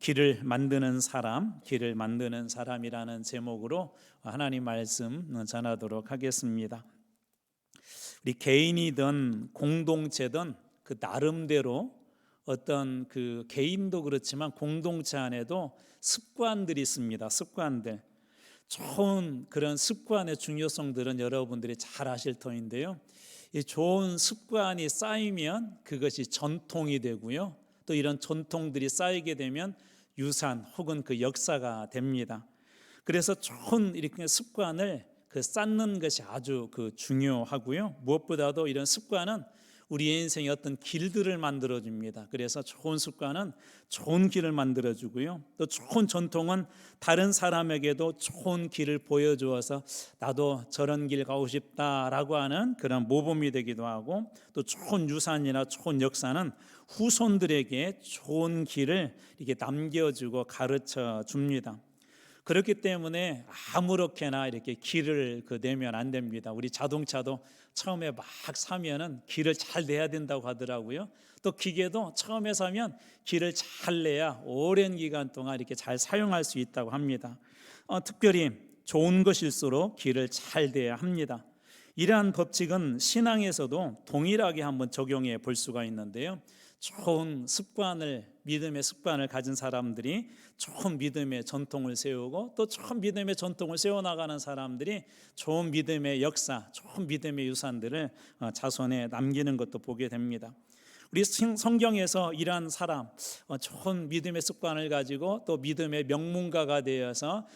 길을 만드는 사람, 길을 만드는 사람이라는 제목으로 하나님 말씀 전하도록 하겠습니다. 우리 개인이든 공동체든 그 나름대로 어떤 그 개인도 그렇지만 공동체 안에도 습관들이 있습니다. 습관들. 좋은 그런 습관의 중요성들은 여러분들이 잘 아실 터인데요. 이 좋은 습관이 쌓이면 그것이 전통이 되고요. 또 이런 전통들이 쌓이게 되면 유산 혹은 그 역사가 됩니다. 그래서 좋은 이렇게 습관을 쌓는 것이 아주 중요하고요. 무엇보다도 이런 습관은 우리 인생의 어떤 길들을 만들어줍니다. 그래서 좋은 습관은 좋은 길을 만들어주고요. 또 좋은 전통은 다른 사람에게도 좋은 길을 보여주어서 나도 저런 길 가고 싶다라고 하는 그런 모범이 되기도 하고, 또 좋은 유산이나 좋은 역사는 후손들에게 좋은 길을 이렇게 남겨주고 가르쳐 줍니다. 그렇기 때문에 아무렇게나 이렇게 길을 내면 안 됩니다. 우리 자동차도 처음에 막 사면은 길을 잘 내야 된다고 하더라고요. 또 기계도 처음에 사면 길을 잘 내야 오랜 기간 동안 이렇게 잘 사용할 수 있다고 합니다. 특별히 좋은 것일수록 길을 잘 내야 합니다. 이러한 법칙은 신앙에서도 동일하게 한번 적용해 볼 수가 있는데요. 좋은 습관을, 믿음의 습관을 가진 사람들이 좋은 믿음의 전통을 세우고, 또 좋은 믿음의 전통을 세워나가는 사람들이 좋은 믿음의 역사, 좋은 믿음의 유산들을 자손에 남기는 것도 보게 됩니다. 우리 성경에서 이러한 사람, 좋은 믿음의 습관을 가지고 또 믿음의 명문가가 되어서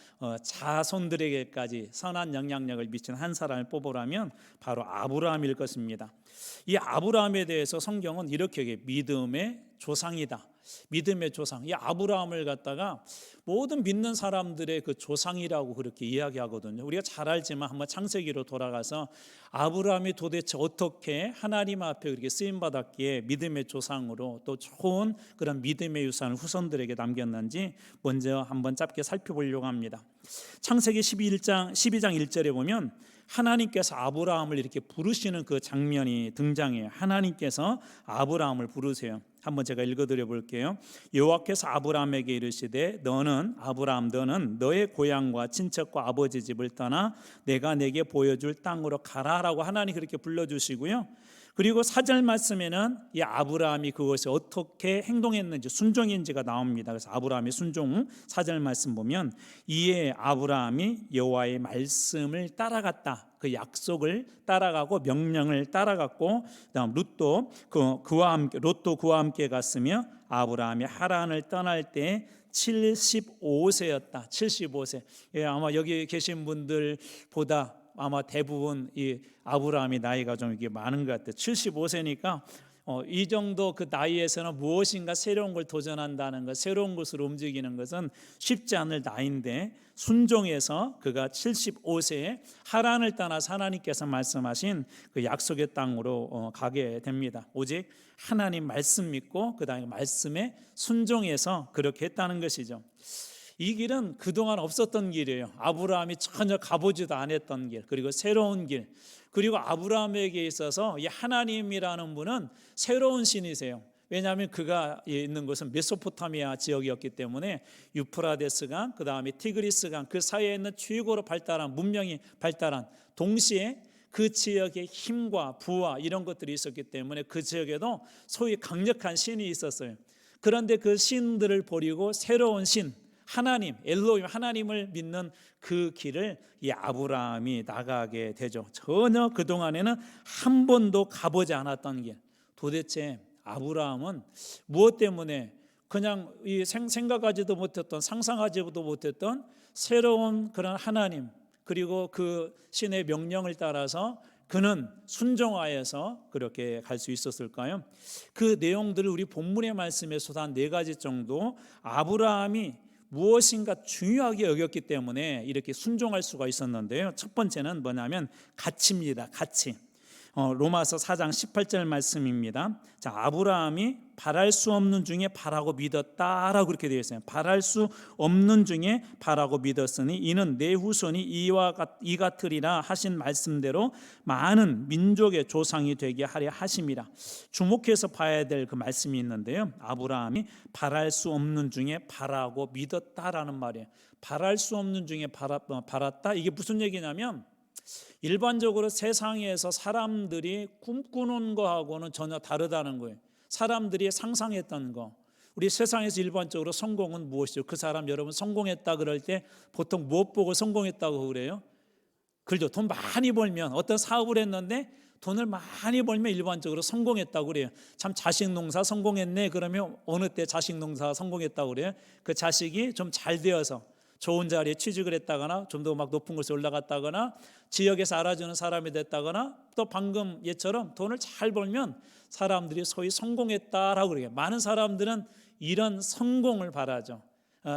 자손들에게까지 선한 영향력을 미친 한 사람을 뽑으라면 바로 아브라함일 것입니다. 이 아브라함에 대해서 성경은 이렇게 얘기해요. 믿음의 조상이다. 믿음의 조상. 이 아브라함을 갖다가 모든 믿는 사람들의 그 조상이라고 그렇게 이야기하거든요. 우리가 잘 알지만 한번 창세기로 돌아가서 아브라함이 도대체 어떻게 하나님 앞에 그렇게 쓰임 받았기에 믿음의 조상으로 또 좋은 그런 믿음의 유산을 후손들에게 남겼는지 먼저 한번 짧게 살펴보려고 합니다. 창세기 12장 1절에 보면 하나님께서 아브라함을 이렇게 부르시는 그 장면이 등장해요. 하나님께서 아브라함을 부르세요. 한번 제가 읽어드려 볼게요. 여호와께서 아브라함에게 이르시되 너는 아브라함 너는 너의 고향과 친척과 아버지 집을 떠나 내가 내게 보여줄 땅으로 가라라고 하나님 그렇게 불러주시고요. 그리고 4절 말씀에는 이 아브라함이 그것이 어떻게 행동했는지 순종인지가 나옵니다. 그래서 아브라함이 순종 4절 말씀 보면 이에 아브라함이 여호와의 말씀을 따라갔다. 그 약속을 따라가고 명령을 따라갔고, 그다음 롯도 그와 함께 갔으며 아브라함이 하란을 떠날 때 75세였다. 75세. 예, 아마 여기 계신 분들보다 아마 대부분 이 아브라함이 나이가 좀 이게 많은 것 같아요. 75세니까 이 정도 그 나이에서는 무엇인가 새로운 걸 도전한다는 것, 새로운 것으로 움직이는 것은 쉽지 않을 나이인데 순종해서 그가 75세에 하란을 떠나서 하나님께서 말씀하신 그 약속의 땅으로 가게 됩니다. 오직 하나님 말씀 믿고 그 다음에 말씀에 순종해서 그렇게 했다는 것이죠. 이 길은 그동안 없었던 길이에요. 아브라함이 전혀 가보지도 않았던 길, 그리고 새로운 길. 그리고 아브라함에게 있어서 이 하나님이라는 분은 새로운 신이세요. 왜냐하면 그가 있는 곳은 메소포타미아 지역이었기 때문에 유프라데스강, 그 다음에 티그리스강 그 사이에 있는 최고로 발달한 문명이 발달한 동시에 그 지역에 힘과 부와 이런 것들이 있었기 때문에 그 지역에도 소위 강력한 신이 있었어요. 그런데 그 신들을 버리고 새로운 신 하나님, 엘로힘 하나님을 믿는 그 길을 이 아브라함이 나가게 되죠. 전혀 그동안에는 한 번도 가보지 않았던 길. 도대체 아브라함은 무엇 때문에 그냥 생각하지도 못했던, 상상하지도 못했던 새로운 그런 하나님, 그리고 그 신의 명령을 따라서 그는 순종하여서 그렇게 갈 수 있었을까요? 그 내용들을 우리 본문의 말씀에서도 한 4가지 정도 아브라함이 무엇인가 중요하게 여겼기 때문에 이렇게 순종할 수가 있었는데요. 첫 번째는 뭐냐면 가치입니다. 가치. 로마서 4장 18절 말씀입니다. 자, 아브라함이 바랄 수 없는 중에 바라고 믿었다라고 그렇게 되어 있어요. 바랄 수 없는 중에 바라고 믿었으니 이는 내 후손이 이 같으리라 하신 말씀대로 많은 민족의 조상이 되게 하려 하심이라. 주목해서 봐야 될 그 말씀이 있는데요. 아브라함이 바랄 수 없는 중에 바라고 믿었다라는 말이에요. 바랄 수 없는 중에 바랐다. 이게 무슨 얘기냐면 일반적으로 세상에서 사람들이 꿈꾸는 거하고는 전혀 다르다는 거예요. 사람들이 상상했던 거. 우리 세상에서 일반적으로 성공은 무엇이죠? 그 사람 여러분 성공했다 그럴 때 보통 무엇 보고 성공했다고 그래요? 그렇죠. 돈 많이 벌면 어떤 사업을 했는데 돈을 많이 벌면 일반적으로 성공했다고 그래요. 참 자식 농사 성공했네 그러면 어느 때 자식 농사 성공했다고 그래요? 그 자식이 좀 잘 되어서 좋은 자리에 취직을 했다거나 좀 더 막 높은 곳에 올라갔다거나 지역에서 알아주는 사람이 됐다거나 또 방금 예처럼 돈을 잘 벌면 사람들이 소위 성공했다라고 그래요. 많은 사람들은 이런 성공을 바라죠.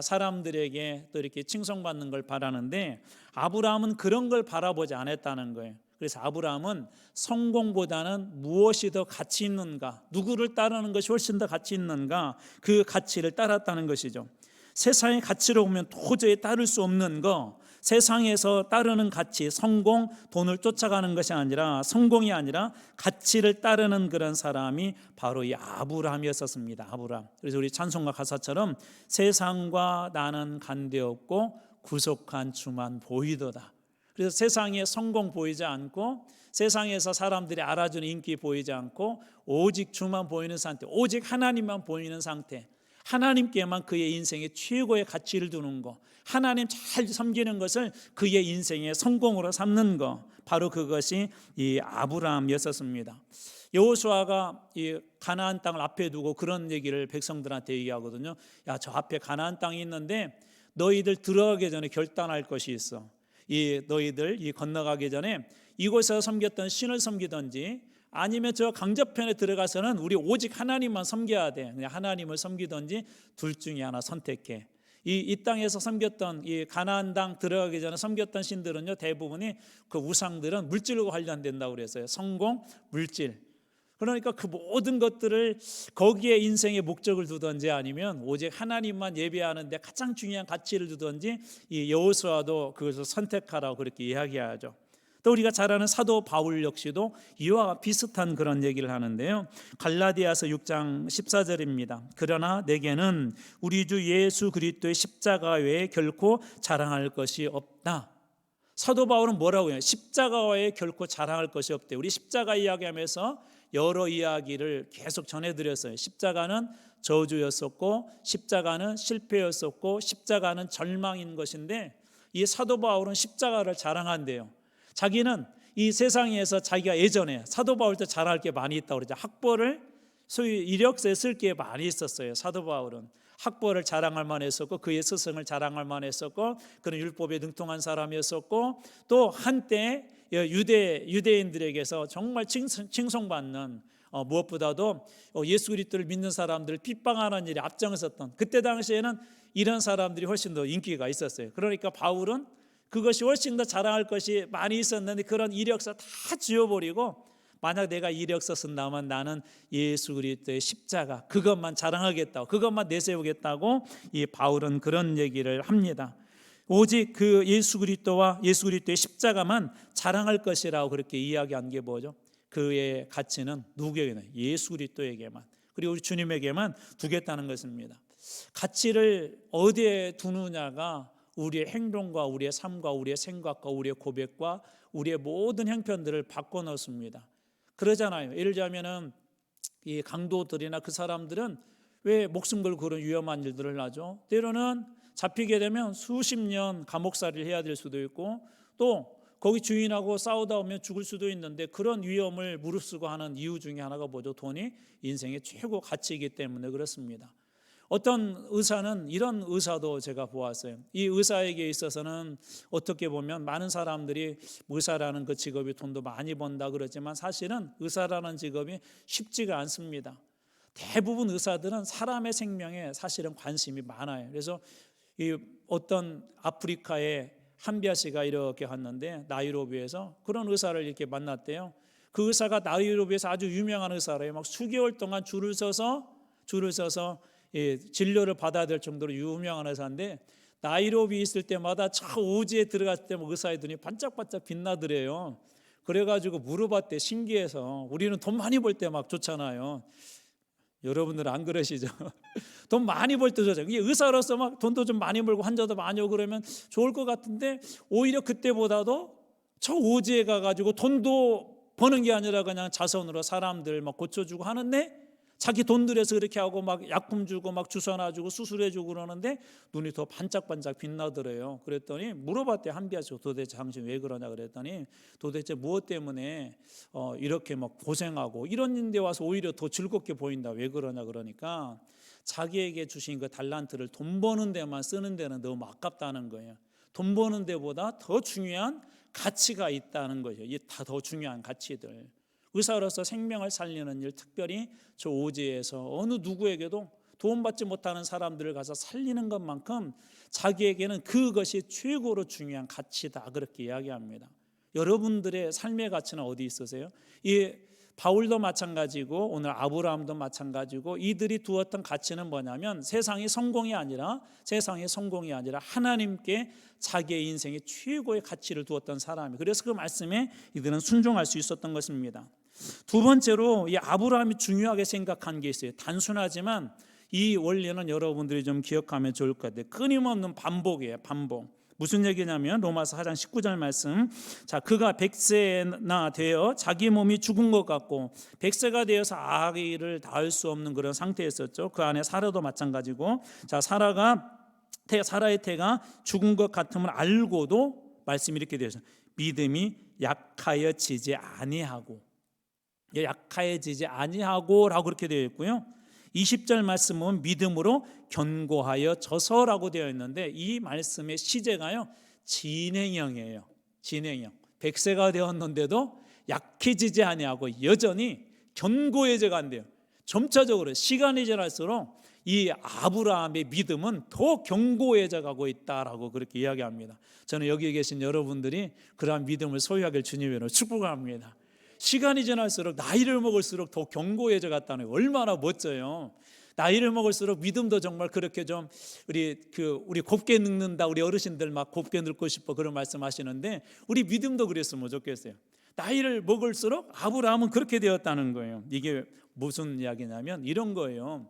사람들에게 또 이렇게 칭송받는 걸 바라는데 아브라함은 그런 걸 바라보지 않았다는 거예요. 그래서 아브라함은 성공보다는 무엇이 더 가치 있는가, 누구를 따르는 것이 훨씬 더 가치 있는가, 그 가치를 따랐다는 것이죠. 세상의 가치로 보면 도저히 따를 수 없는 거, 세상에서 따르는 가치, 성공, 돈을 쫓아가는 것이 아니라 성공이 아니라 가치를 따르는 그런 사람이 바로 이 아브라함이었습니다. 아브라함. 그래서 우리 찬송가 가사처럼 세상과 나는 관계없고 구속한 주만 보이도다. 그래서 세상에 성공 보이지 않고 세상에서 사람들이 알아주는 인기 보이지 않고 오직 주만 보이는 상태, 오직 하나님만 보이는 상태, 하나님께만 그의 인생의 최고의 가치를 두는 것, 하나님 잘 섬기는 것을 그의 인생의 성공으로 삼는 것, 바로 그것이 이 아브라함이었습니다. 여호수아가 이 가나안 땅을 앞에 두고 그런 얘기를 백성들한테 얘기하거든요. 야, 저 앞에 가나안 땅이 있는데 너희들 들어가기 전에 결단할 것이 있어. 이 너희들 이 건너가기 전에 이곳에서 섬겼던 신을 섬기든지 아니면 저 강저편에 들어가서는 우리 오직 하나님만 섬겨야 돼. 그냥 하나님을 섬기든지 둘 중에 하나 선택해. 이 땅에서 섬겼던 이 가나안 땅 들어가기 전에 섬겼던 신들은요, 대부분이 그 우상들은 물질과 관련된다고 그랬어요. 성공, 물질. 그러니까 그 모든 것들을 거기에 인생의 목적을 두든지 아니면 오직 하나님만 예배하는 데 가장 중요한 가치를 두든지 이 여호수아도 그것을 선택하라고 그렇게 이야기하죠. 또 우리가 잘 아는 사도 바울 역시도 이와 비슷한 그런 얘기를 하는데요. 갈라디아서 6장 14절입니다. 그러나 내게는 우리 주 예수 그리스도의 십자가 외에 결코 자랑할 것이 없다. 사도 바울은 뭐라고 해요? 십자가 외에 결코 자랑할 것이 없대. 우리 십자가 이야기하면서 여러 이야기를 계속 전해드렸어요. 십자가는 저주였었고 십자가는 실패였었고 십자가는 절망인 것인데 이 사도 바울은 십자가를 자랑한대요. 자기는 이 세상에서 자기가 예전에 사도 바울 때 잘할 게 많이 있다고 그러죠. 학벌을 소위 이력서에 쓸 게 많이 있었어요. 사도 바울은 학벌을 자랑할 만했었고 그의 스승을 자랑할 만했었고 그는 율법에 능통한 사람이었었고 또 한때 유대인들에게서 정말 칭송받는 무엇보다도 예수 그리스도를 믿는 사람들을 빗방하는 일에 앞장섰던 그때 당시에는 이런 사람들이 훨씬 더 인기가 있었어요. 그러니까 바울은 그것이 훨씬 더 자랑할 것이 많이 있었는데 그런 이력서 다 지워버리고 만약 내가 이력서 쓴다면 나는 예수 그리스도의 십자가 그것만 자랑하겠다고 그것만 내세우겠다고 이 바울은 그런 얘기를 합니다. 오직 그 예수 그리스도와 예수 그리스도의 십자가만 자랑할 것이라고 그렇게 이야기한 게 뭐죠? 그의 가치는 누구에게는? 예수 그리스도에게만 그리고 우리 주님에게만 두겠다는 것입니다. 가치를 어디에 두느냐가 우리의 행동과 우리의 삶과 우리의 생각과 우리의 고백과 우리의 모든 형편들을 바꿔놓습니다. 그러잖아요. 예를 들자면은 이 강도들이나 그 사람들은 왜 목숨 걸고 그런 위험한 일들을 하죠? 때로는 잡히게 되면 수십 년 감옥살이를 해야 될 수도 있고 또 거기 주인하고 싸우다 오면 죽을 수도 있는데 그런 위험을 무릅쓰고 하는 이유 중에 하나가 뭐죠? 돈이 인생의 최고 가치이기 때문에 그렇습니다. 어떤 의사는 이런 의사도 제가 보았어요. 이 의사에게 있어서는 어떻게 보면 많은 사람들이 의사라는 그 직업이 돈도 많이 번다 그러지만 사실은 의사라는 직업이 쉽지가 않습니다. 대부분 의사들은 사람의 생명에 사실은 관심이 많아요. 그래서 이 어떤 아프리카의 한비아 씨가 이렇게 갔는데 나이로비에서 그런 의사를 이렇게 만났대요. 그 의사가 나이로비에서 아주 유명한 의사래요. 막 수개월 동안 줄을 서서 진료를 받아야 될 정도로 유명한 의사인데, 나이로비 있을 때마다 저 오지에 들어갔을 때 의사의 눈이 반짝반짝 빛나더래요. 그래가지고 물어봤대. 신기해서. 우리는 돈 많이 벌 때 막 좋잖아요. 여러분들은 안 그러시죠? 돈 많이 벌 때 좋죠. 이게 의사로서 막 돈도 좀 많이 벌고 환자도 많이 오고 그러면 좋을 것 같은데, 오히려 그때보다도 저 오지에 가가지고 돈도 버는 게 아니라 그냥 자선으로 사람들 막 고쳐주고 하는데, 자기 돈 들여서 그렇게 하고 막 약품 주고 막 주사 놔주고 수술해주고 그러는데 눈이 더 반짝반짝 빛나더래요. 그랬더니 물어봤대. 한비아씨 도대체 당신 왜 그러냐 그랬더니, 도대체 무엇 때문에 이렇게 막 고생하고 이런 데 와서 오히려 더 즐겁게 보인다, 왜 그러냐 그러니까, 자기에게 주신 그 달란트를 돈 버는 데만 쓰는 데는 너무 아깝다는 거예요. 돈 버는 데보다 더 중요한 가치가 있다는 거죠. 이게 다 더 중요한 가치들. 의사로서 생명을 살리는 일, 특별히 저 오지에서 어느 누구에게도 도움받지 못하는 사람들을 가서 살리는 것만큼 자기에게는 그것이 최고로 중요한 가치다, 그렇게 이야기합니다. 여러분들의 삶의 가치는 어디 있으세요? 이 바울도 마찬가지고 오늘 아브라함도 마찬가지고, 이들이 두었던 가치는 뭐냐면 세상의 성공이 아니라 하나님께 자기의 인생의 최고의 가치를 두었던 사람이, 그래서 그 말씀에 이들은 순종할 수 있었던 것입니다. 두 번째로 이 아브라함이 중요하게 생각한 게 있어요. 단순하지만 이 원리는 여러분들이 좀 기억하면 좋을 것 같아요. 끊임없는 반복이에요. 반복. 무슨 얘기냐면 로마서 4장 19절 말씀. 자, 그가 100세나 되어 자기 몸이 죽은 것 같고 100세가 되어서 아기를 낳을 수 없는 그런 상태였었죠. 그 안에 사라도 마찬가지고, 자, 사라의 태가 죽은 것 같음을 알고도 말씀이 이렇게 되어서 믿음이 약하여지지 아니하고라고 그렇게 되어 있고요. 20절 말씀은 믿음으로 견고하여져서라고 되어 있는데, 이 말씀의 시제가요 진행형이에요. 진행형. 100세가 되었는데도 약해지지 아니하고 여전히 견고해져 간대요. 점차적으로 시간이 지날수록 이 아브라함의 믿음은 더 견고해져 가고 있다라고 그렇게 이야기합니다. 저는 여기 계신 여러분들이 그러한 믿음을 소유하길 주님으로 축복합니다. 시간이 지날수록, 나이를 먹을수록 더 견고해져 갔다는 거 얼마나 멋져요. 나이를 먹을수록 믿음도 정말 그렇게 좀 우리 곱게 늙는다, 우리 어르신들 막 곱게 늙고 싶어 그런 말씀하시는데, 우리 믿음도 그랬으면 좋겠어요. 나이를 먹을수록 아브라함은 그렇게 되었다는 거예요. 이게 무슨 이야기냐면 이런 거예요.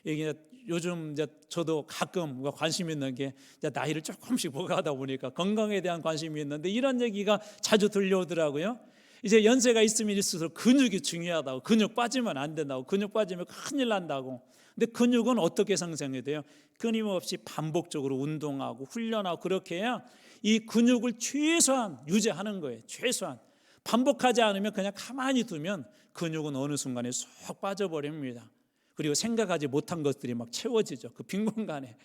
이게 요즘 이제 저도 가끔 관심 있는 게, 이제 나이를 조금씩 먹어가다 보니까 건강에 대한 관심이 있는데 이런 얘기가 자주 들려오더라고요. 이제 연세가 있으면 있을수록 근육이 중요하다고, 근육 빠지면 안 된다고, 근육 빠지면 큰일 난다고. 근데 근육은 어떻게 생성이 돼요? 끊임없이 반복적으로 운동하고 훈련하고 그렇게 해야 이 근육을 최소한 유지하는 거예요. 최소한. 반복하지 않으면 그냥 가만히 두면 근육은 어느 순간에 쏙 빠져버립니다. 그리고 생각하지 못한 것들이 막 채워지죠. 그 빈 공간에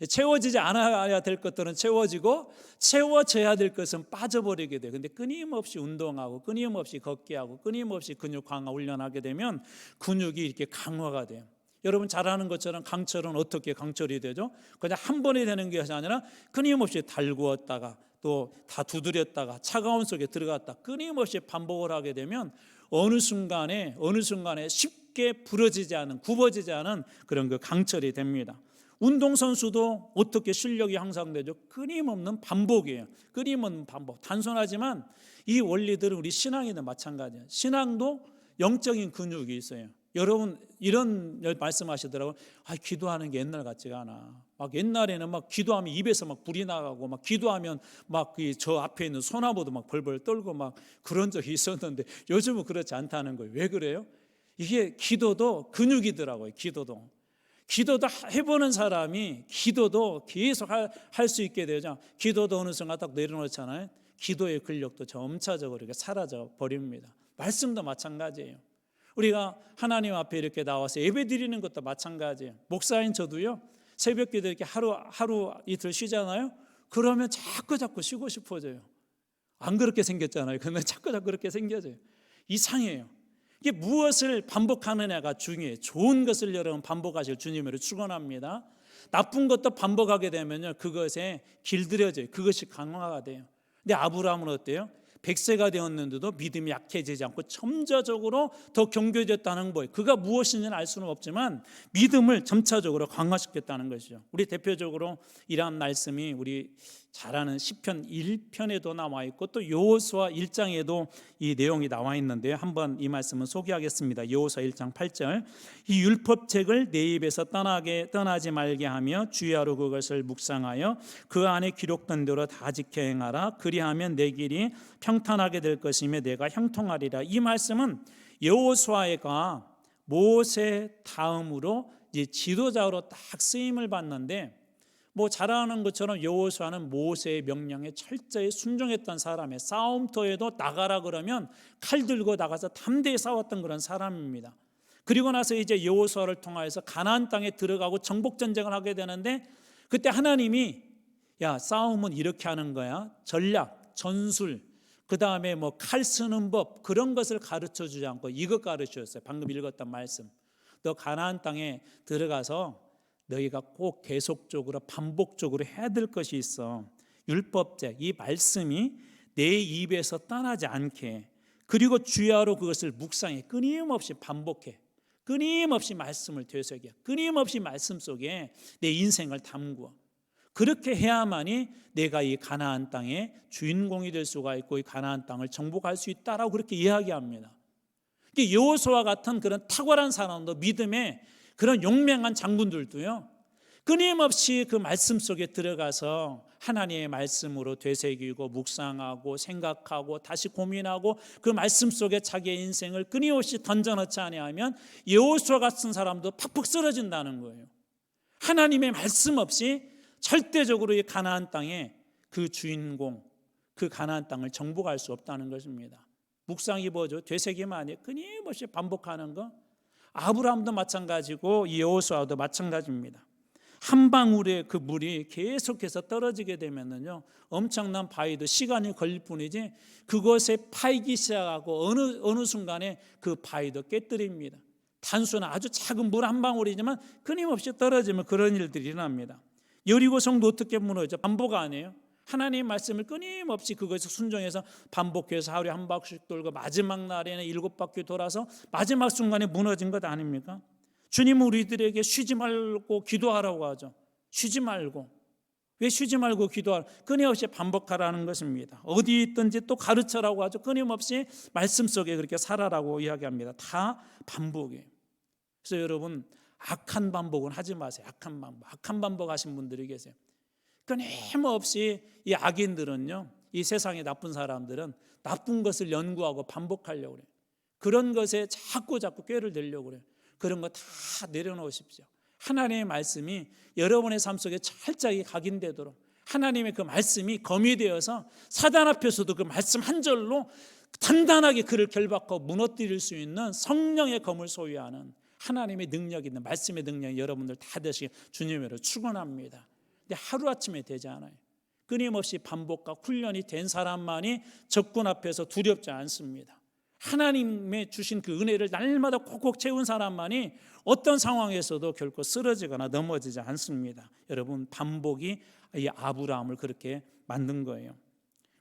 채워지지 않아야 될 것들은 채워지고, 채워져야 될 것은 빠져버리게 돼요. 근데 끊임없이 운동하고 끊임없이 걷기 하고 끊임없이 근육 강화 훈련하게 되면 근육이 이렇게 강화가 돼요. 여러분 잘 아는 것처럼 강철은 어떻게 강철이 되죠? 그냥 한 번에 되는 것이 아니라 끊임없이 달구었다가 또 다 두드렸다가 차가운 속에 들어갔다 끊임없이 반복을 하게 되면 어느 순간에 쉽게 부러지지 않은, 굽어지지 않은 그런 그 강철이 됩니다. 운동선수도 어떻게 실력이 향상되죠? 끊임없는 반복이에요. 끊임없는 반복. 단순하지만 이 원리들은 우리 신앙에도 마찬가지예요. 신앙도 영적인 근육이 있어요. 여러분 이런 말씀하시더라고요. 기도하는 게 옛날 같지가 않아. 막 옛날에는 막 기도하면 입에서 막 불이 나가고, 막 기도하면 막 저 앞에 있는 소나무도 막 벌벌 떨고 막 그런 적이 있었는데 요즘은 그렇지 않다는 거예요. 왜 그래요? 이게 기도도 근육이더라고요. 기도도 해보는 사람이 기도도 계속 할 수 있게 되죠. 기도도 어느 순간 딱 내려놓잖아요. 기도의 근력도 점차적으로 이렇게 사라져 버립니다. 말씀도 마찬가지예요. 우리가 하나님 앞에 이렇게 나와서 예배 드리는 것도 마찬가지예요. 목사인 저도요, 새벽 기도 이렇게 하루 이틀 쉬잖아요. 그러면 자꾸 쉬고 싶어져요. 안 그렇게 생겼잖아요. 근데 자꾸 그렇게 생겨져요. 이상해요. 이게 무엇을 반복하느냐가 중요해요. 좋은 것을 여러분 반복하실 주님으로 축원합니다. 나쁜 것도 반복하게 되면요, 그것에 길들여져요. 그것이 강화가 돼요. 근데 아브라함은 어때요? 100세가 되었는데도 믿음이 약해지지 않고 점차적으로 더 견고해졌다는 거예요. 그가 무엇인지는 알 수는 없지만 믿음을 점차적으로 강화시켰다는 것이죠. 우리 대표적으로 이러한 말씀이 우리 잘 아는 시편 1편에도 나와 있고 또 여호수아 1장에도 이 내용이 나와 있는데요. 한번 이 말씀을 소개하겠습니다. 여호수아 1장 8절, 이 율법책을 내 입에서 떠나지 말게 하며 주야로 그것을 묵상하여 그 안에 기록된 대로 다 지켜 행하라. 그리하면 내 길이 평탄하게 될 것이며 내가 형통하리라. 이 말씀은 여호수아가 모세 다음으로 이제 지도자로 딱 쓰임을 받는데, 뭐 잘 아는 것처럼 여호수아는 모세의 명령에 철저히 순종했던 사람이에요. 싸움터에도 나가라 그러면 칼 들고 나가서 담대히 싸웠던 그런 사람입니다. 그리고 나서 이제 여호수아를 통하여서 가나안 땅에 들어가고 정복 전쟁을 하게 되는데, 그때 하나님이 야, 싸움은 이렇게 하는 거야. 전략, 전술, 그 다음에 뭐 칼 쓰는 법, 그런 것을 가르쳐 주지 않고 이것 가르쳐 줬어요. 방금 읽었던 말씀. 너 가나안 땅에 들어가서 너희가 꼭 계속적으로 반복적으로 해야 될 것이 있어. 율법책, 이 말씀이 내 입에서 떠나지 않게, 그리고 주야로 그것을 묵상해, 끊임없이 반복해, 끊임없이 말씀을 되새겨, 끊임없이 말씀 속에 내 인생을 담그어. 그렇게 해야만이 내가 이 가나안 땅의 주인공이 될 수가 있고 이 가나안 땅을 정복할 수 있다라고 그렇게 이야기합니다. 여호수아 같은 그런 탁월한 사람도, 믿음의 그런 용맹한 장군들도요, 끊임없이 그 말씀 속에 들어가서 하나님의 말씀으로 되새기고 묵상하고 생각하고 다시 고민하고 그 말씀 속에 자기의 인생을 끊임없이 던져넣지 아니하면 여호수아 같은 사람도 팍팍 쓰러진다는 거예요. 하나님의 말씀 없이 절대적으로 이 가나안 땅의 그 주인공, 그 가나안 땅을 정복할 수 없다는 것입니다. 묵상이 뭐죠? 되새김 아니에요. 끊임없이 반복하는 거. 아브라함도 마찬가지고 이 여호수아도 마찬가지입니다. 한 방울의 그 물이 계속해서 떨어지게 되면은요, 엄청난 바위도 시간이 걸릴 뿐이지 그것에 파이기 시작하고 어느 순간에 그 바위도 깨뜨립니다. 단순한 아주 작은 물 한 방울이지만 끊임없이 떨어지면 그런 일들이 일어납니다. 여리고 성도 어떻게 무너져? 반복 아니에요? 하나님의 말씀을 끊임없이 그것을 순종해서 반복해서 하루에 한 바퀴씩 돌고 마지막 날에는 7바퀴 돌아서 마지막 순간에 무너진 것 아닙니까? 주님은 우리들에게 쉬지 말고 기도하라고 하죠. 쉬지 말고. 왜 쉬지 말고 기도하라? 끊임없이 반복하라는 것입니다. 어디 있든지 또 가르쳐라고 하죠. 끊임없이 말씀 속에 그렇게 살아라고 이야기합니다. 다 반복이에요. 그래서 여러분, 악한 반복은 하지 마세요. 악한 반복 하신 분들이 계세요. 끊임없이 이 악인들은요, 이 세상의 나쁜 사람들은 나쁜 것을 연구하고 반복하려고 그래요. 그런 것에 자꾸 꾀를 내려고 그래요. 그런 거 다 내려놓으십시오. 하나님의 말씀이 여러분의 삶 속에 철저히 각인되도록, 하나님의 그 말씀이 검이 되어서 사단 앞에서도 그 말씀 한 절로 단단하게 그를 결박하고 무너뜨릴 수 있는 성령의 검을 소유하는 하나님의 능력이 있는, 말씀의 능력이 여러분들 다 되시길 주님으로 축원합니다. 근데 하루아침에 되지 않아요. 끊임없이 반복과 훈련이 된 사람만이 적군 앞에서 두렵지 않습니다. 하나님의 주신 그 은혜를 날마다 콕콕 채운 사람만이 어떤 상황에서도 결코 쓰러지거나 넘어지지 않습니다. 여러분, 반복이 이 아브라함을 그렇게 만든 거예요.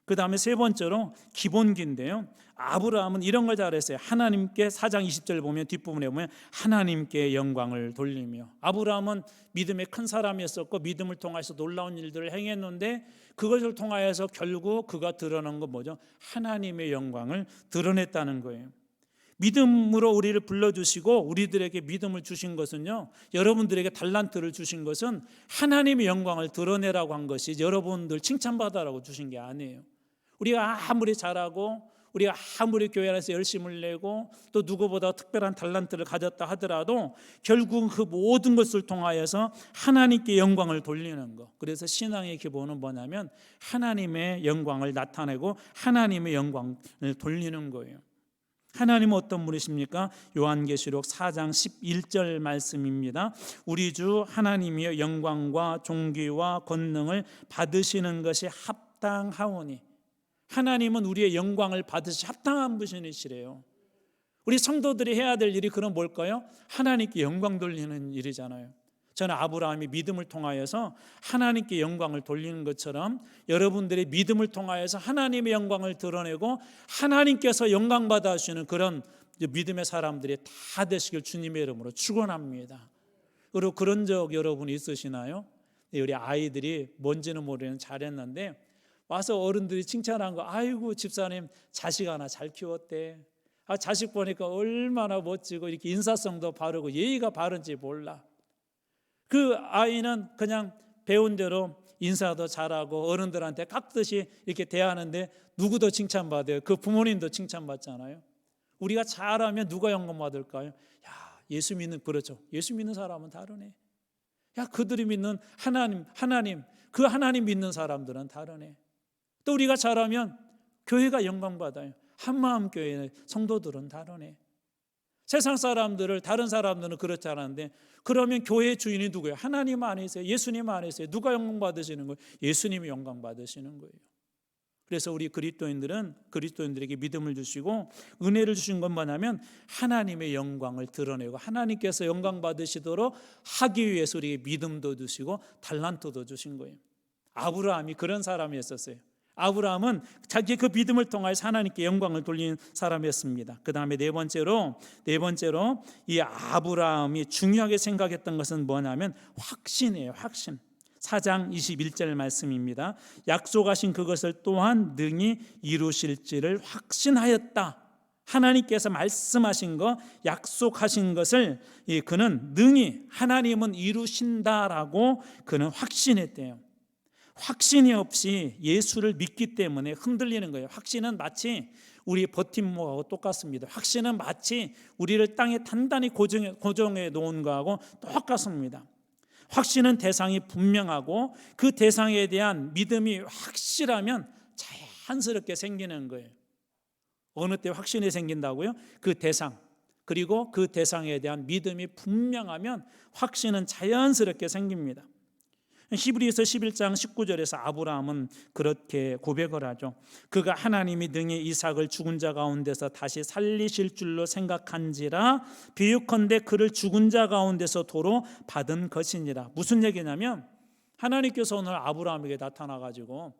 그 다음에 세 번째로 기본기인데요, 아브라함은 이런 걸 잘했어요. 하나님께, 4장 20절 보면 뒷부분에 보면 하나님께 영광을 돌리며. 아브라함은 믿음의 큰 사람이었었고 믿음을 통해서 놀라운 일들을 행했는데 그것을 통하여서 결국 그가 드러난 건 뭐죠? 하나님의 영광을 드러냈다는 거예요. 믿음으로 우리를 불러주시고 우리들에게 믿음을 주신 것은요, 여러분들에게 달란트를 주신 것은 하나님의 영광을 드러내라고 한 것이 여러분들 칭찬받아라고 주신 게 아니에요. 우리가 아무리 잘하고 우리가 아무리 교회 안에서 열심을 내고 또 누구보다 특별한 달란트를 가졌다 하더라도 결국 그 모든 것을 통하여서 하나님께 영광을 돌리는 것. 그래서 신앙의 기본은 뭐냐면 하나님의 영광을 나타내고 하나님의 영광을 돌리는 거예요. 하나님은 어떤 분이십니까? 요한계시록 4장 11절 말씀입니다. 우리 주 하나님이여 영광과 존귀와 권능을 받으시는 것이 합당하오니. 하나님은 우리의 영광을 받으시 합당한 분이시래요. 우리 성도들이 해야 될 일이 그럼 뭘까요? 하나님께 영광 돌리는 일이잖아요. 저는 아브라함이 믿음을 통하여서 하나님께 영광을 돌리는 것처럼 여러분들의 믿음을 통하여서 하나님의 영광을 드러내고 하나님께서 영광받아 하시는 그런 믿음의 사람들이 다 되시길 주님의 이름으로 축원합니다. 그리고 그런 적 여러분 있으시나요? 우리 아이들이 뭔지는 모르겠는데 잘했는데 와서 어른들이 칭찬한 거, 아이고 집사님 자식 하나 잘 키웠대. 자식 보니까 얼마나 멋지고 이렇게 인사성도 바르고 예의가 바른지 몰라. 그 아이는 그냥 배운 대로 인사도 잘하고 어른들한테 깍듯이 이렇게 대하는데 누구도 칭찬받아요. 그 부모님도 칭찬받잖아요. 우리가 잘하면 누가 영광 받을까요? 야, 예수 믿는, 그렇죠. 예수 믿는 사람은 다르네. 야, 그들이 믿는 하나님, 그 하나님 믿는 사람들은 다르네. 또 우리가 잘하면 교회가 영광 받아요. 한마음 교회 성도들은 다르네. 세상 사람들을, 다른 사람들은 그렇지 않은데, 그러면 교회의 주인이 누구예요? 하나님 안에서요? 예수님 안에서요? 누가 영광 받으시는 거예요? 예수님이 영광 받으시는 거예요. 그래서 우리 그리스도인들에게 믿음을 주시고 은혜를 주신 것만 하면 하나님의 영광을 드러내고 하나님께서 영광 받으시도록 하기 위해서 우리에게 믿음도 주시고 달란트도 주신 거예요. 아브라함이 그런 사람이었어요. 아브라함은 자기의 그 믿음을 통하여서 하나님께 영광을 돌리는 사람이었습니다. 그 다음에 네 번째로 이 아브라함이 중요하게 생각했던 것은 뭐냐면 확신이에요. 확신. 4장 21절 말씀입니다. 약속하신 그것을 또한 능히 이루실지를 확신하였다. 하나님께서 말씀하신 것, 약속하신 것을 그는 능히, 하나님은 이루신다라고 그는 확신했대요. 확신이 없이 예수를 믿기 때문에 흔들리는 거예요. 확신은 마치 우리 버팀목하고 똑같습니다. 확신은 마치 우리를 땅에 단단히 고정해 놓은 거하고 똑같습니다. 확신은 대상이 분명하고 그 대상에 대한 믿음이 확실하면 자연스럽게 생기는 거예요. 어느 때 확신이 생긴다고요? 그 대상, 그리고 그 대상에 대한 믿음이 분명하면 확신은 자연스럽게 생깁니다. 히브리서 11장 19절에서 아브라함은 그렇게 고백을 하죠. 그가 하나님이 능히 이삭을 죽은 자 가운데서 다시 살리실 줄로 생각한지라 비유컨대 그를 죽은 자 가운데서 도로 받은 것이니라. 무슨 얘기냐면 하나님께서 오늘 아브라함에게 나타나가지고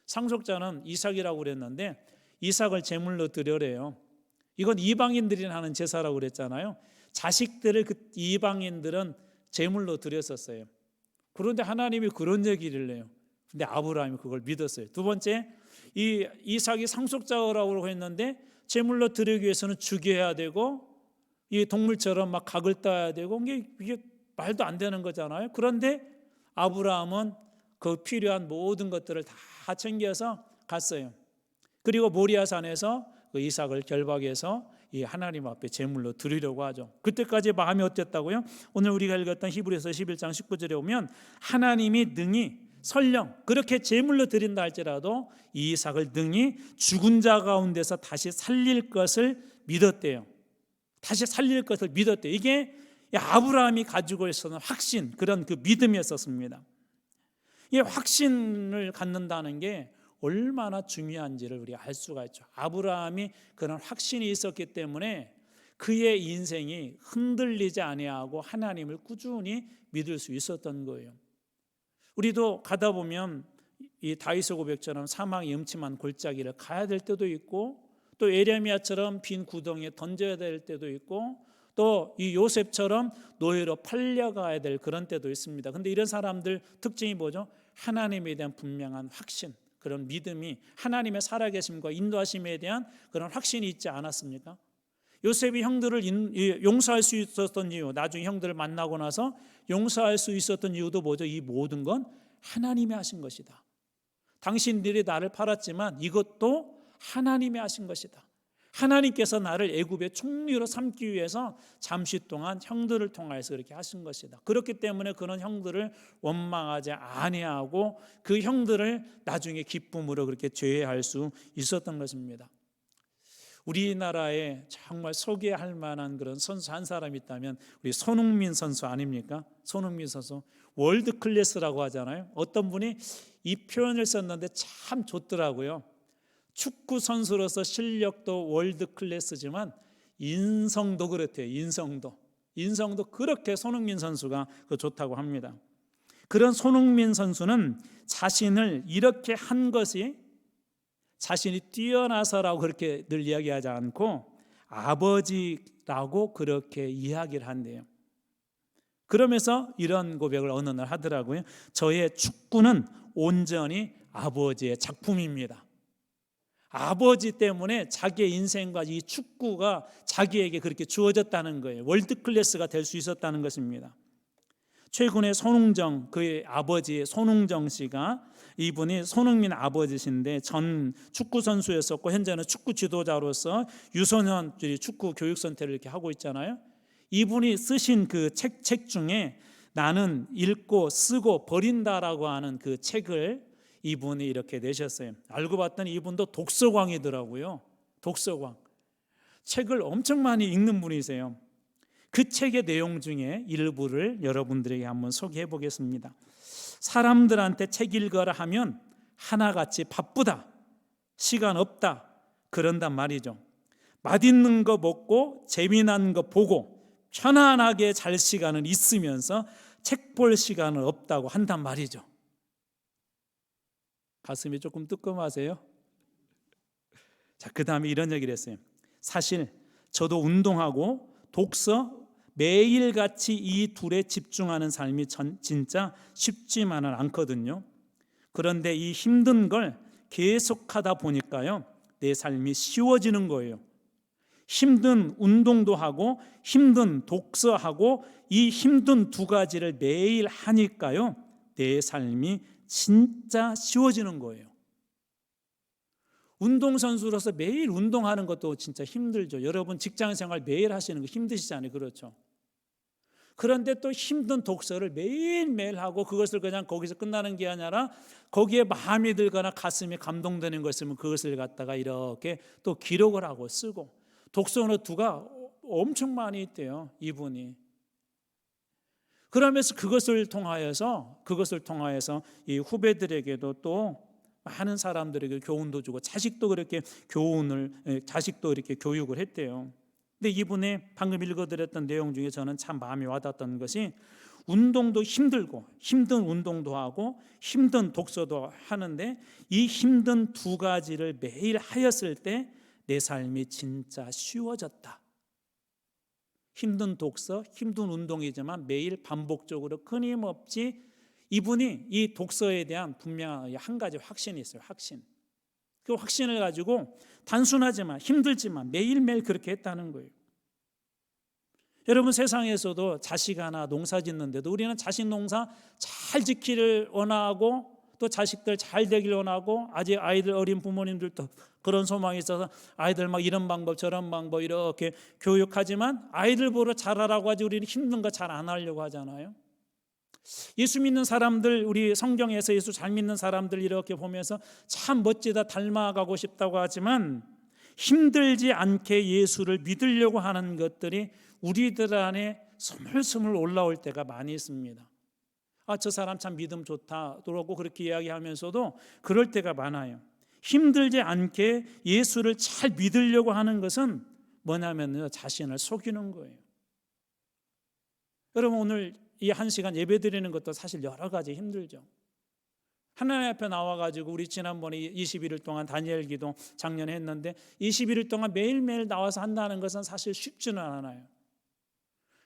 상속자는 이삭이라고 그랬는데 이삭을 제물로 드려래요. 이건 이방인들이 하는 제사라고 그랬잖아요. 자식들을 그 이방인들은 제물로 드렸었어요. 그런데 하나님이 그런 얘기를 해요. 근데 아브라함이 그걸 믿었어요. 두 번째, 이 이삭이 상속자라고 했는데 제물로 드리기 위해서는 죽여야 되고 이 동물처럼 막 각을 따야 되고 이게 말도 안 되는 거잖아요. 그런데 아브라함은 그 필요한 모든 것들을 다 챙겨서 갔어요. 그리고 모리아산에서 그 이삭을 결박해서 이 하나님 앞에 제물로 드리려고 하죠. 그때까지 마음이 어땠다고요? 오늘 우리가 읽었던 히브리서 11장 19절에 오면 하나님이 능히 설령 그렇게 제물로 드린다 할지라도 이 이삭을 능히 죽은 자 가운데서 다시 살릴 것을 믿었대요. 다시 살릴 것을 믿었대요. 이게 아브라함이 가지고 있었던 확신, 그런 그 믿음이었었습니다. 이 확신을 갖는다는 게 얼마나 중요한지를 우리가 알 수가 있죠. 아브라함이 그런 확신이 있었기 때문에 그의 인생이 흔들리지 아니하고 하나님을 꾸준히 믿을 수 있었던 거예요. 우리도 가다 보면 이 다윗의 고백처럼 사망의 음침한 골짜기를 가야 될 때도 있고 또 에레미야처럼 빈 구덩이에 던져야 될 때도 있고 또 이 요셉처럼 노예로 팔려가야 될 그런 때도 있습니다. 그런데 이런 사람들 특징이 뭐죠? 하나님에 대한 분명한 확신, 그런 믿음이, 하나님의 살아계심과 인도하심에 대한 그런 확신이 있지 않았습니까? 요셉이 형들을 용서할 수 있었던 이유, 나중에 형들을 만나고 나서 용서할 수 있었던 이유도 뭐죠? 이 모든 건 하나님이 하신 것이다. 당신들이 나를 팔았지만 이것도 하나님이 하신 것이다. 하나님께서 나를 애굽의 총리로 삼기 위해서 잠시 동안 형들을 통해서 그렇게 하신 것이다. 그렇기 때문에 그런 형들을 원망하지 아니하고 그 형들을 나중에 기쁨으로 그렇게 제외할 수 있었던 것입니다. 우리나라에 정말 소개할 만한 그런 선수 한 사람이 있다면 우리 손흥민 선수 아닙니까? 손흥민 선수 월드 클래스라고 하잖아요. 어떤 분이 이 표현을 썼는데 참 좋더라고요. 축구 선수로서 실력도 월드 클래스지만 인성도 그렇대요. 인성도. 인성도 그렇게 손흥민 선수가 좋다고 합니다. 그런 손흥민 선수는 자신을 이렇게 한 것이 자신이 뛰어나서라고 그렇게 늘 이야기하지 않고 아버지라고 그렇게 이야기를 한대요. 그러면서 이런 고백을 어느 날 하더라고요. 저의 축구는 온전히 아버지의 작품입니다. 아버지 때문에 자기의 인생과 이 축구가 자기에게 그렇게 주어졌다는 거예요. 월드클래스가 될 수 있었다는 것입니다. 최근에 손흥정, 그의 아버지 손흥정 씨가, 이분이 손흥민 아버지신데 전 축구 선수였었고 현재는 축구 지도자로서 유소년 축구 교육센터를 이렇게 하고 있잖아요. 이분이 쓰신 그 책 중에 나는 읽고 쓰고 버린다라고 하는 그 책을 이분이 이렇게 내셨어요. 알고 봤더니 이분도 독서광이더라고요. 독서광. 책을 엄청 많이 읽는 분이세요. 그 책의 내용 중에 일부를 여러분들에게 한번 소개해 보겠습니다. 사람들한테 책 읽어라 하면 하나같이 바쁘다, 시간 없다 그런단 말이죠. 맛있는 거 먹고 재미난 거 보고 편안하게 잘 시간은 있으면서 책 볼 시간은 없다고 한단 말이죠. 가슴이 조금 뜨끔하세요? 자, 그 다음에 이런 얘기를 했어요. 사실 저도 운동하고 독서 매일같이 이 둘에 집중하는 삶이 진짜 쉽지만은 않거든요. 그런데 이 힘든 걸 계속하다 보니까요, 내 삶이 쉬워지는 거예요. 힘든 운동도 하고 힘든 독서하고 이 힘든 두 가지를 매일 하니까요, 내 삶이 진짜 쉬워지는 거예요. 운동선수로서 매일 운동하는 것도 진짜 힘들죠. 여러분 직장생활 매일 하시는 거 힘드시잖아요. 그렇죠? 그런데 또 힘든 독서를 매일매일 하고 그것을 그냥 거기서 끝나는 게 아니라 거기에 마음이 들거나 가슴이 감동되는 것 있으면 그것을 갖다가 이렇게 또 기록을 하고 쓰고, 독서 노트가 엄청 많이 있대요, 이분이. 그러면서 그것을 통하여서 이 후배들에게도 또 많은 사람들에게 교훈도 주고 자식도 이렇게 교육을 했대요. 근데 이분의 방금 읽어드렸던 내용 중에 저는 참 마음이 와닿았던 것이, 운동도 힘들고 힘든 운동도 하고 힘든 독서도 하는데 이 힘든 두 가지를 매일 하였을 때 내 삶이 진짜 쉬워졌다. 힘든 독서, 힘든 운동이지만 매일 반복적으로 끊임없이 이분이 이 독서에 대한 분명히 한 가지 확신이 있어요. 확신. 그 확신을 가지고 단순하지만 힘들지만 매일매일 그렇게 했다는 거예요. 여러분 세상에서도 자식 하나 농사 짓는데도 우리는 자식 농사 잘 지키를 원하고 또 자식들 잘 되길 원하고, 아직 아이들 어린 부모님들도 그런 소망이 있어서 아이들 막 이런 방법 저런 방법 이렇게 교육하지만 아이들 보러 잘하라고 하지 우리는 힘든 거 잘 안 하려고 하잖아요. 예수 믿는 사람들, 우리 성경에서 예수 잘 믿는 사람들 이렇게 보면서 참 멋지다, 닮아가고 싶다고 하지만 힘들지 않게 예수를 믿으려고 하는 것들이 우리들 안에 스물스물 올라올 때가 많이 있습니다. 저 사람 참 믿음 좋다 그러고 그렇게 이야기하면서도 그럴 때가 많아요. 힘들지 않게 예수를 잘 믿으려고 하는 것은 뭐냐면 자신을 속이는 거예요. 여러분 오늘 이 한 시간 예배 드리는 것도 사실 여러 가지 힘들죠. 하나님 앞에 나와가지고 우리 지난번에 21일 동안 다니엘 기도 작년에 했는데 21일 동안 매일매일 나와서 한다는 것은 사실 쉽지는 않아요.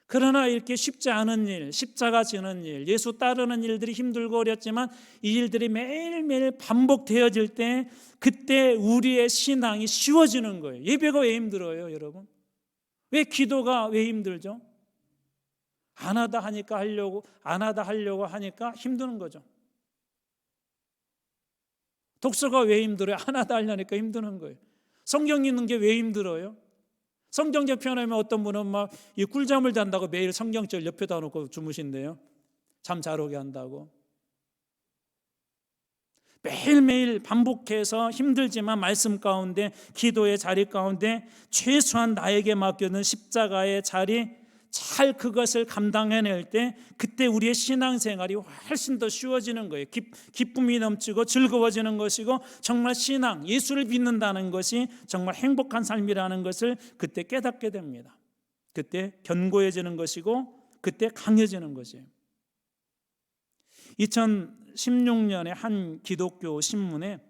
그러나 이렇게 쉽지 않은 일, 십자가 지는 일, 예수 따르는 일들이 힘들고 어렵지만 이 일들이 매일매일 반복되어질 때 그때 우리의 신앙이 쉬워지는 거예요. 예배가 왜 힘들어요, 여러분? 왜 기도가 왜 힘들죠? 안 하다 하려고 하니까 힘드는 거죠. 독서가 왜 힘들어요? 안 하다 하려니까 힘드는 거예요. 성경 읽는 게 왜 힘들어요? 성경책 펴놓으면 어떤 분은 막 이 꿀잠을 잔다고 매일 성경책 옆에다 놓고 주무신대요. 잠 잘 오게 한다고. 매일매일 반복해서 힘들지만 말씀 가운데, 기도의 자리 가운데 최소한 나에게 맡겨둔 십자가의 자리 잘 그것을 감당해낼 때 그때 우리의 신앙생활이 훨씬 더 쉬워지는 거예요. 기쁨이 넘치고 즐거워지는 것이고 정말 신앙, 예수를 믿는다는 것이 정말 행복한 삶이라는 것을 그때 깨닫게 됩니다. 그때 견고해지는 것이고 그때 강해지는 것이에요. 2016년에 한 기독교 신문에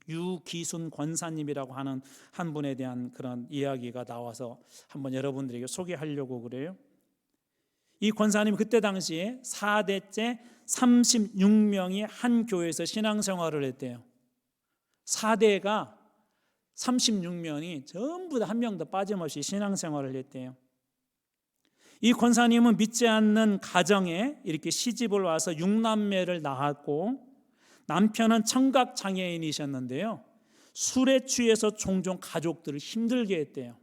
유기순 권사님이라고 하는 한 분에 대한 그런 이야기가 나와서 한번 여러분들에게 소개하려고 그래요. 이 권사님 그때 당시에 4대째 36명이 한 교회에서 신앙생활을 했대요. 4대가 36명이 전부 다 한 명도 빠짐없이 신앙생활을 했대요. 이 권사님은 믿지 않는 가정에 이렇게 시집을 와서 6남매를 낳았고, 남편은 청각장애인이셨는데요, 술에 취해서 종종 가족들을 힘들게 했대요.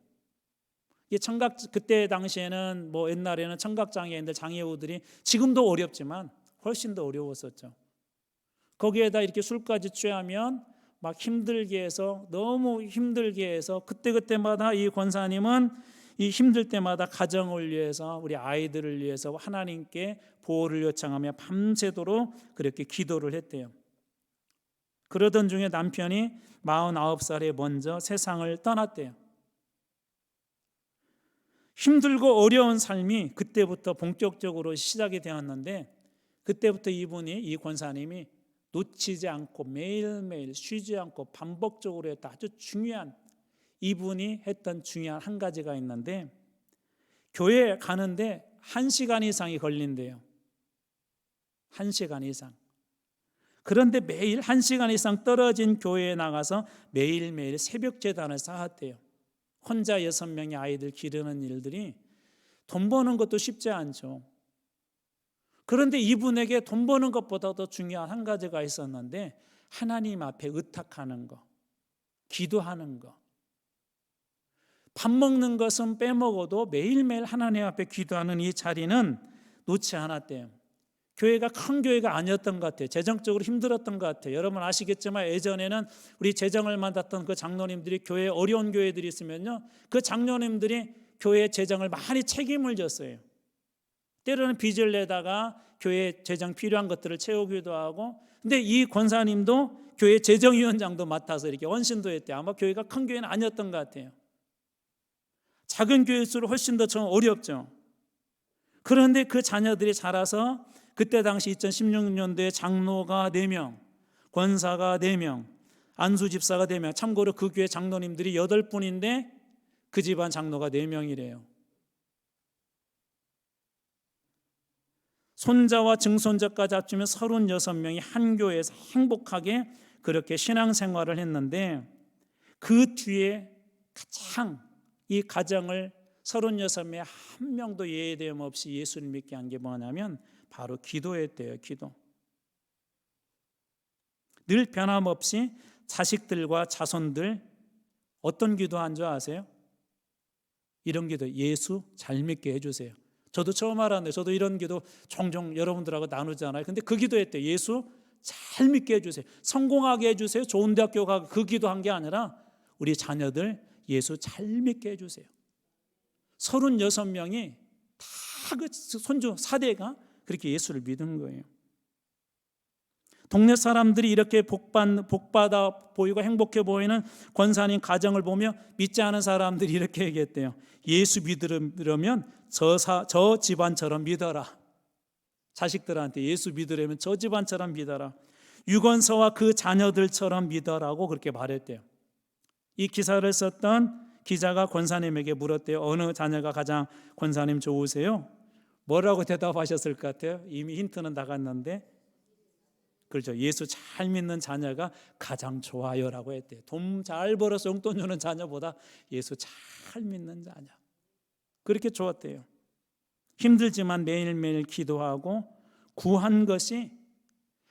그때 당시에는 옛날에는 청각장애인들, 장애우들이 지금도 어렵지만 훨씬 더 어려웠었죠. 거기에다 이렇게 술까지 취하면 막 힘들게 해서, 너무 힘들게 해서 그때마다 이 권사님은 이 힘들 때마다 가정을 위해서, 우리 아이들을 위해서 하나님께 보호를 요청하며 밤새도록 그렇게 기도를 했대요. 그러던 중에 남편이 49살에 먼저 세상을 떠났대요. 힘들고 어려운 삶이 그때부터 본격적으로 시작이 되었는데, 그때부터 이 권사님이 놓치지 않고 매일매일 쉬지 않고 반복적으로 했던 아주 중요한, 이분이 했던 중요한 한 가지가 있는데, 교회에 가는데 1시간 이상이 걸린대요. 1시간 이상. 그런데 매일 1시간 이상 떨어진 교회에 나가서 매일매일 새벽 제단을 쌓았대요. 혼자 6명의 아이들 기르는 일들이 돈 버는 것도 쉽지 않죠. 그런데 이분에게 돈 버는 것보다 더 중요한 한 가지가 있었는데, 하나님 앞에 의탁하는 거, 기도하는 거. 밥 먹는 것은 빼먹어도 매일매일 하나님 앞에 기도하는 이 자리는 놓지 않았대요. 교회가 큰 교회가 아니었던 것 같아요. 재정적으로 힘들었던 것 같아요. 여러분 아시겠지만 예전에는 우리 재정을 맡았던 그 장로님들이, 교회에 어려운 교회들이 있으면요, 그 장로님들이 교회 재정을 많이 책임을 졌어요. 때로는 빚을 내다가 교회 재정 필요한 것들을 채우기도 하고, 근데 이 권사님도 교회 재정위원장도 맡아서 이렇게 원신도 했대요. 아마 교회가 큰 교회는 아니었던 것 같아요. 작은 교회일수록 훨씬 더 좀 어렵죠. 그런데 그 자녀들이 자라서 그때 당시 2016년도에 장로가 4명, 권사가 4명, 안수집사가 4명, 참고로 그 교회 장로님들이 8분인데 그 집안 장로가 4명이래요. 손자와 증손자까지 합치면 36명이 한 교회에서 행복하게 그렇게 신앙생활을 했는데, 그 뒤에 가장 이 가정을 36명에 한 명도 예외됨 없이 예수를 믿게 한 게 뭐냐면 바로 기도했대요. 기도. 늘 변함없이 자식들과 자손들 어떤 기도한 줄 아세요? 이런 기도, 예수 잘 믿게 해주세요. 저도 처음 알았는데, 저도 이런 기도 종종 여러분들하고 나누잖아요. 근데 그 기도했대요. 예수 잘 믿게 해주세요. 성공하게 해주세요. 좋은 대학교 가고, 그 기도한 게 아니라 우리 자녀들 예수 잘 믿게 해주세요. 36명이 다 그 손주 4대가 그렇게 예수를 믿은 거예요. 동네 사람들이 이렇게 복받아 보이고 행복해 보이는 권사님 가정을 보며 믿지 않은 사람들이 이렇게 얘기했대요. 예수 믿으려면 저 집안처럼 믿어라. 자식들한테 예수 믿으려면 저 집안처럼 믿어라. 유건서와 그 자녀들처럼 믿어라고 그렇게 말했대요. 이 기사를 썼던 기자가 권사님에게 물었대요. 어느 자녀가 가장 권사님 좋으세요? 뭐라고 대답하셨을 것 같아요? 이미 힌트는 나갔는데, 그렇죠. 예수 잘 믿는 자녀가 가장 좋아요라고 했대요. 돈 잘 벌어서 용돈 주는 자녀보다 예수 잘 믿는 자녀, 그렇게 좋았대요. 힘들지만 매일매일 기도하고 구한 것이,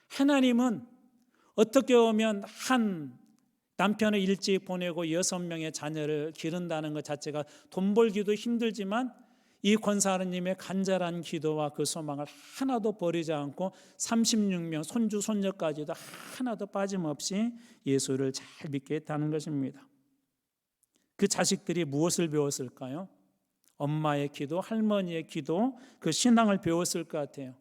하나님은 어떻게 보면 한 남편을 일찍 보내고 6명의 자녀를 기른다는 것 자체가 돈 벌기도 힘들지만, 이 권사님의 간절한 기도와 그 소망을 하나도 버리지 않고 36명 손주 손녀까지도 하나도 빠짐없이 예수를 잘 믿게 했다는 것입니다. 그 자식들이 무엇을 배웠을까요? 엄마의 기도, 할머니의 기도, 그 신앙을 배웠을 것 같아요.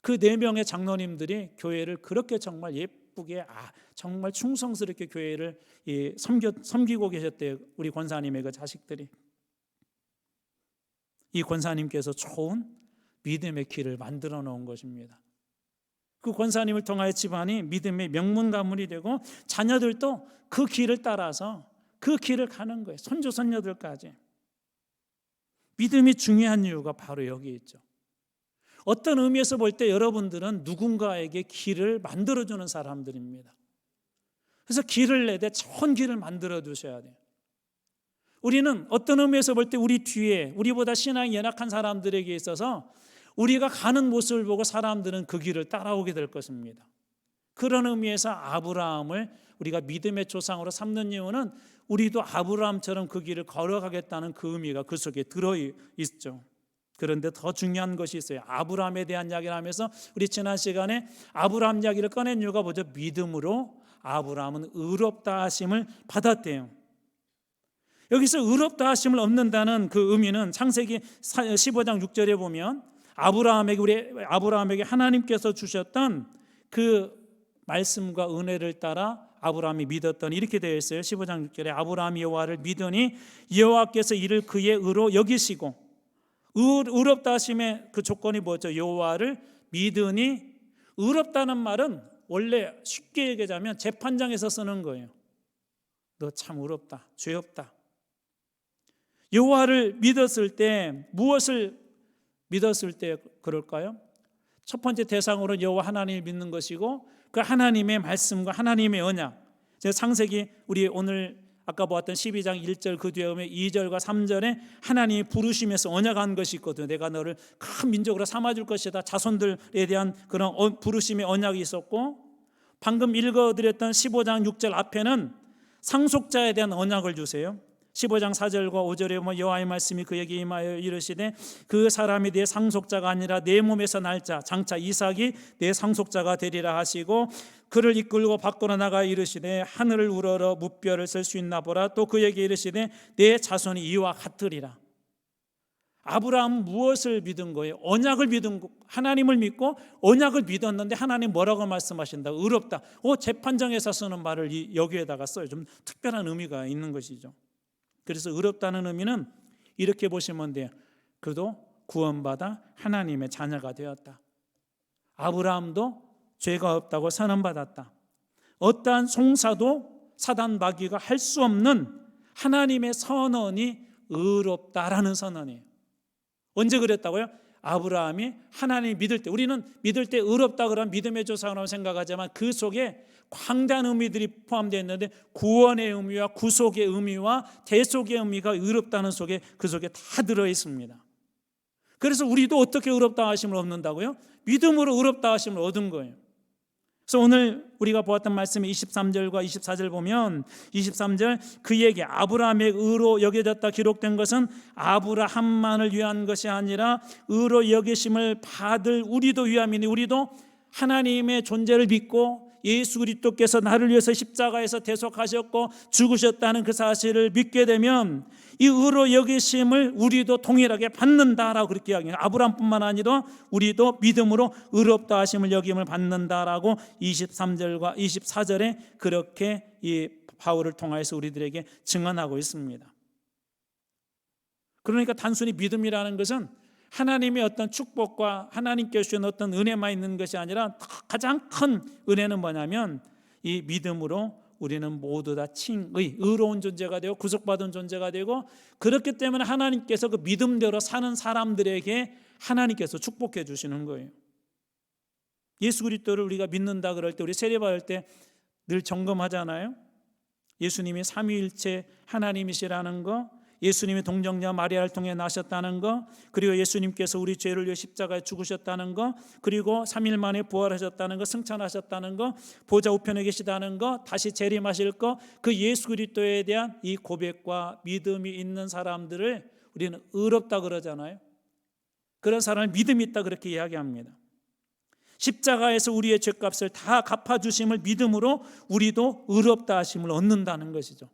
그 4명의 장로님들이 교회를 그렇게 정말 예쁘게, 정말 충성스럽게 교회를 섬기고 계셨대요. 우리 권사님의 그 자식들이. 이 권사님께서 좋은 믿음의 길을 만들어 놓은 것입니다. 그 권사님을 통하여 집안이 믿음의 명문 가문이 되고 자녀들도 그 길을 따라서 그 길을 가는 거예요. 손주 손녀들까지. 믿음이 중요한 이유가 바로 여기 있죠. 어떤 의미에서 볼 때 여러분들은 누군가에게 길을 만들어주는 사람들입니다. 그래서 길을 내되 좋은 길을 만들어 두셔야 돼요. 우리는 어떤 의미에서 볼 때 우리 뒤에 우리보다 신앙이 연약한 사람들에게 있어서 우리가 가는 모습을 보고 사람들은 그 길을 따라오게 될 것입니다. 그런 의미에서 아브라함을 우리가 믿음의 조상으로 삼는 이유는 우리도 아브라함처럼 그 길을 걸어가겠다는 그 의미가 그 속에 들어있죠. 그런데 더 중요한 것이 있어요. 아브라함에 대한 이야기를 하면서 우리 지난 시간에 아브라함 이야기를 꺼낸 이유가 뭐죠? 믿음으로 아브라함은 의롭다 하심을 받았대요. 여기서 의롭다 하심을 얻는다는 그 의미는 창세기 15장 6절에 보면 아브라함에게 하나님께서 주셨던 그 말씀과 은혜를 따라 아브라함이 믿었더니 이렇게 되어 있어요. 15장 6절에 아브라함이 여호와를 믿으니 여호와께서 이를 그의 의로 여기시고, 의롭다 하심의 그 조건이 뭐죠? 여호와를 믿으니. 의롭다는 말은 원래 쉽게 얘기하자면 재판장에서 쓰는 거예요. 너 참 의롭다, 죄 없다. 여호와를 믿었을 때 무엇을 믿었을 때 그럴까요? 첫 번째 대상으로 여호와 하나님을 믿는 것이고 그 하나님의 말씀과 하나님의 언약. 창세기 우리 오늘 아까 보았던 12장 1절 그 뒤에 오면 2절과 3절에 하나님이 부르시면서 언약한 것이 있거든요. 내가 너를 큰 민족으로 삼아줄 것이다. 자손들에 대한 그런 부르심의 언약이 있었고, 방금 읽어드렸던 15장 6절 앞에는 상속자에 대한 언약을 주세요. 15장 4절과 5절에 보면 여호와의 말씀이 그에게 임하여 이르시되 그 사람이 내 상속자가 아니라 내 몸에서 날 자 장차 이삭이 내 상속자가 되리라 하시고, 그를 이끌고 밖으로 나가 이르시되 하늘을 우러러 무뼈를 쓸 수 있나 보라. 또 그에게 이르시되 내 자손이 이와 같으리라. 아브라함은 무엇을 믿은 거예요? 언약을 믿은 거. 하나님을 믿고 언약을 믿었는데 하나님 뭐라고 말씀하신다? 의롭다. 재판장에서 쓰는 말을 여기에다가 써요. 좀 특별한 의미가 있는 것이죠. 그래서 의롭다는 의미는 이렇게 보시면 돼요. 그도 구원받아 하나님의 자녀가 되었다. 아브라함도 죄가 없다고 선언받았다. 어떠한 송사도 사단 마귀가 할 수 없는 하나님의 선언이 의롭다라는 선언이에요. 언제 그랬다고요? 아브라함이 하나님 믿을 때, 우리는 믿을 때 의롭다 그러면 믿음의 조상이라고 생각하지만 그 속에 광대한 의미들이 포함되어 있는데 구원의 의미와 구속의 의미와 대속의 의미가 의롭다는 속에 그 속에 다 들어 있습니다. 그래서 우리도 어떻게 의롭다 하심을 얻는다고요? 믿음으로 의롭다 하심을 얻은 거예요. 그래서 오늘 우리가 보았던 말씀의 23절과 24절 보면 23절 그에게 아브라함의 의로 여겨졌다 기록된 것은 아브라함만을 위한 것이 아니라 의로 여기심을 받을 우리도 위함이니, 우리도 하나님의 존재를 믿고 예수 그리스도께서 나를 위해서 십자가에서 대속하셨고 죽으셨다는 그 사실을 믿게 되면 이 의로 여기심을 우리도 동일하게 받는다라고 그렇게 이야기해요. 아브라함뿐만 아니라 우리도 믿음으로 의롭다 하심을 여김을 받는다라고 23절과 24절에 그렇게 이 바울을 통해서 우리들에게 증언하고 있습니다. 그러니까 단순히 믿음이라는 것은 하나님의 어떤 축복과 하나님께 주신 어떤 은혜만 있는 것이 아니라 가장 큰 은혜는 뭐냐면 이 믿음으로 우리는 모두 다 의로운 존재가 되고 구속받은 존재가 되고, 그렇기 때문에 하나님께서 그 믿음대로 사는 사람들에게 하나님께서 축복해 주시는 거예요. 예수 그리스도를 우리가 믿는다 그럴 때 우리 세례받을 때 늘 점검하잖아요. 예수님이 삼위일체 하나님이시라는 거, 예수님이 동정녀 마리아를 통해 나셨다는 거, 그리고 예수님께서 우리 죄를 위해 십자가에 죽으셨다는 거, 그리고 3일 만에 부활하셨다는 거, 승천하셨다는 거, 보좌 우편에 계시다는 거, 다시 재림하실 거, 그 예수 그리스도에 대한 이 고백과 믿음이 있는 사람들을 우리는 의롭다 그러잖아요. 그런 사람을 믿음이 있다 그렇게 이야기합니다. 십자가에서 우리의 죄값을 다 갚아주심을 믿음으로 우리도 의롭다 하심을 얻는다는 것이죠.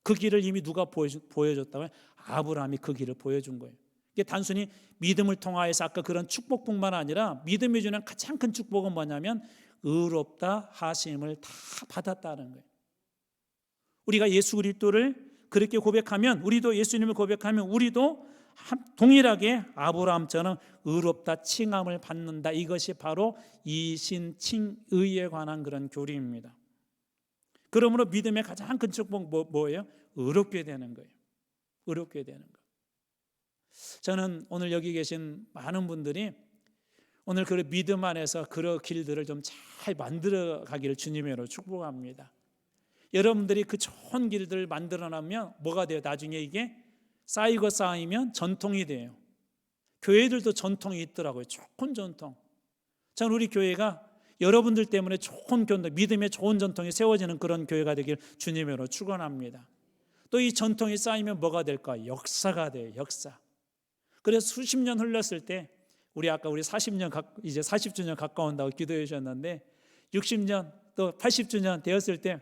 그 길을 이미 누가 보여줬다고요? 아브라함이 그 길을 보여준 거예요. 이게 단순히 믿음을 통하여서 아까 그런 축복뿐만 아니라 믿음이 주는 가장 큰 축복은 뭐냐면 의롭다 하심을 다 받았다는 거예요. 우리가 예수 그리스도를 그렇게 고백하면, 우리도 예수님을 고백하면 우리도 동일하게 아브라함처럼 의롭다 칭함을 받는다. 이것이 바로 이신칭의에 관한 그런 교리입니다. 그러므로 믿음의 가장 큰 축복 뭐예요? 의롭게 되는 거예요. 의롭게 되는 거. 저는 오늘 여기 계신 많은 분들이 오늘 그 믿음 안에서 그런 길들을 좀 잘 만들어 가기를 주님으로 축복합니다. 여러분들이 그 좋은 길들을 만들어내면 뭐가 돼요? 나중에 이게 쌓이고 쌓이면 전통이 돼요. 교회들도 전통이 있더라고요. 좋은 전통. 저는 우리 교회가 여러분들 때문에 좋은 전통, 믿음의 좋은 전통이 세워지는 그런 교회가 되길 주님으로 축원합니다. 또 이 전통이 쌓이면 뭐가 될까? 역사가 돼요. 역사. 그래서 수십 년 흘렀을 때 우리 40년 이제 40주년 가까운다고 기도해 주셨는데 60년 또 80주년 되었을 때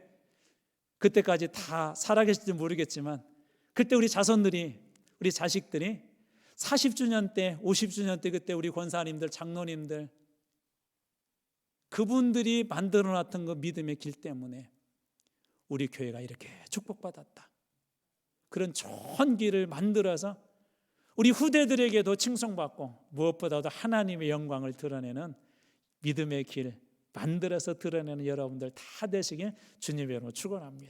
그때까지 다 살아계실지 모르겠지만 그때 우리 자손들이 우리 자식들이 40주년 때 50주년 때 그때 우리 권사님들 장로님들 그분들이 만들어놨던 그 믿음의 길 때문에 우리 교회가 이렇게 축복받았다. 그런 좋은 길을 만들어서 우리 후대들에게도 칭송받고 무엇보다도 하나님의 영광을 드러내는 믿음의 길 만들어서 드러내는 여러분들 다 되시길 주님의 이름으로 축원합니다.